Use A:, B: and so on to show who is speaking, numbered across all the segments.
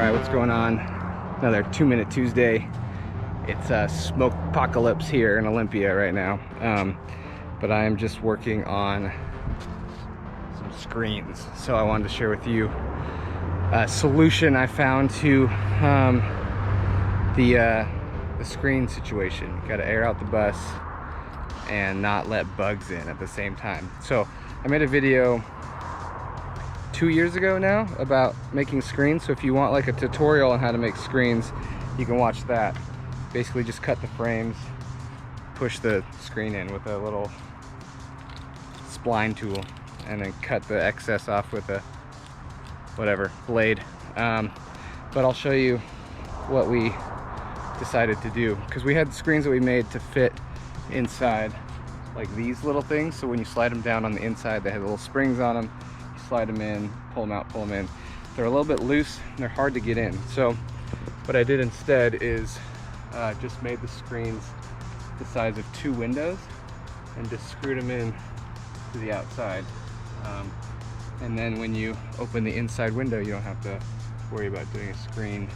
A: Alright, what's going on? Another 2-Minute Tuesday. It's a smoke apocalypse here in Olympia right now. But I am just working on some screens. So I wanted to share with you a solution I found to the screen situation. You gotta air out the bus and not let bugs in at the same time. So I made a video 2 years ago now about making screens. So if you want like a tutorial on how to make screens, you can watch that. Basically just cut the frames, push the screen in with a little spline tool, and then cut the excess off with a whatever blade. But I'll show you what we decided to do, because we had screens that we made to fit inside like these little things. So when you slide them down on the inside, they have little springs on them. You slide them in, pull them out, pull them in. They're a little bit loose and they're hard to get in. So what I did instead is just made the screens the size of 2 windows and just screwed them in to the outside. And then when you open the inside window, you don't have to worry about doing a screen,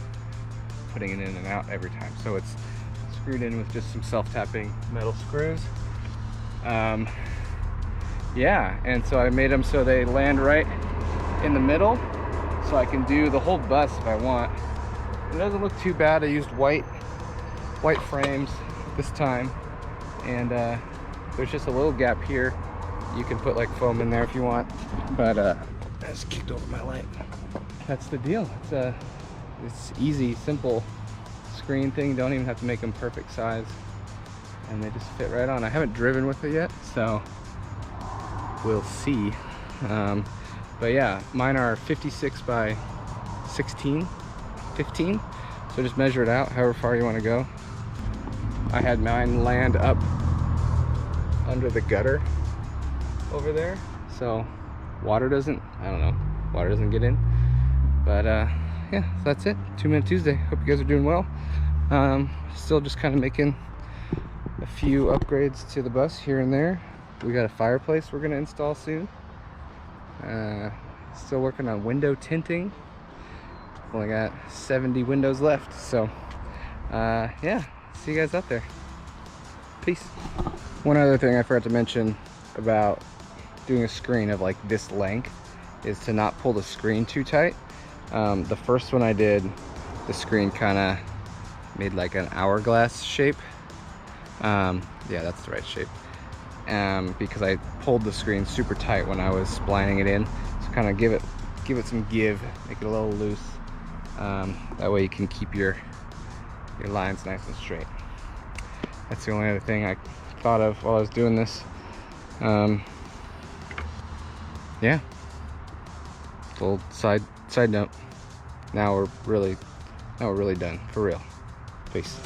A: putting it in and out every time. So it's screwed in with just some self-tapping metal screws. Yeah, and so I made them so they land right in the middle, so I can do the whole bus if I want. It doesn't look too bad. I used white frames this time, and there's just a little gap here. You can put like foam in there if you want, but I just kicked over my light. That's the deal. It's easy, simple screen thing. Don't even have to make them perfect size, and they just fit right on. I haven't driven with it yet, so we'll see. But yeah, mine are 56 by 15, so just measure it out however far you want to go. I had mine land up under the gutter over there, so water doesn't get in. But yeah, so that's it. 2-Minute Tuesday. Hope you guys are doing well. Still just kind of making a few upgrades to the bus here and there. We got a fireplace we're gonna install soon. Still working on window tinting. Only got 70 windows left, so yeah, see you guys out there. Peace. One other thing I forgot to mention about doing a screen of like this length is to not pull the screen too tight. The first one I did, the screen kind of made like an hourglass shape. Yeah, that's the right shape. Because I pulled the screen super tight when I was splining it in, so kind of give it some give, make it a little loose. That way you can keep your lines nice and straight. That's the only other thing I thought of while I was doing this. Yeah, little side note. Now we're really done for real. Peace.